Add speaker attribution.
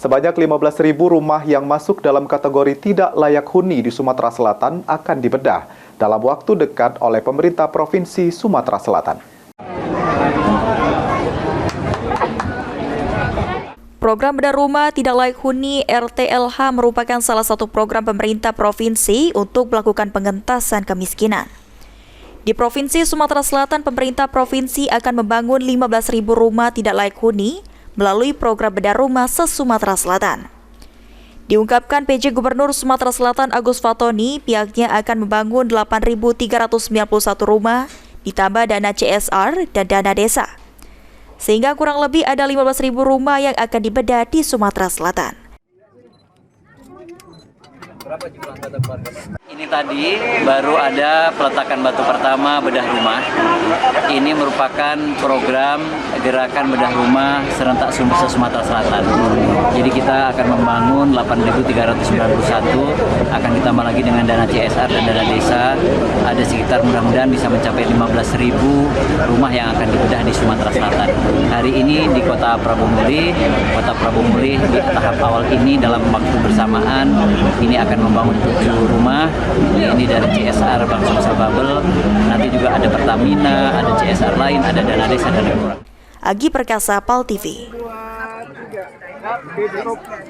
Speaker 1: Sebanyak 15.000 rumah yang masuk dalam kategori tidak layak huni di Sumatera Selatan akan dibedah dalam waktu dekat oleh pemerintah Provinsi Sumatera Selatan.
Speaker 2: Program bedah rumah tidak layak huni RTLH merupakan salah satu program pemerintah provinsi untuk melakukan pengentasan kemiskinan. Di Provinsi Sumatera Selatan, pemerintah provinsi akan membangun 15.000 rumah tidak layak huni melalui program bedah rumah se-Sumatera Selatan. Diungkapkan PJ Gubernur Sumatera Selatan Agus Fatoni, pihaknya akan membangun 8.391 rumah ditambah dana CSR dan dana desa. Sehingga kurang lebih ada 15.000 rumah yang akan dibedah di Sumatera Selatan.
Speaker 3: Ini tadi baru ada peletakan batu pertama bedah rumah. Ini merupakan program gerakan bedah rumah serentak Sumatera Selatan. Jadi kita akan membangun 8.391, akan ditambah lagi dengan dana CSR dan dana desa. Ada sekitar mudah-mudahan bisa mencapai 15.000 rumah yang akan dibedah di Sumatera Selatan. Hari ini di Kota Prabu Mulih di tahap awal ini dalam waktu bersamaan ini akan membangun 7 rumah. Ini dari CSR Bank Sosial Bubble, nanti juga ada Pertamina, ada CSR lain, ada dana desa dan lain-lain.
Speaker 2: Agi Perkasa, PAL TV.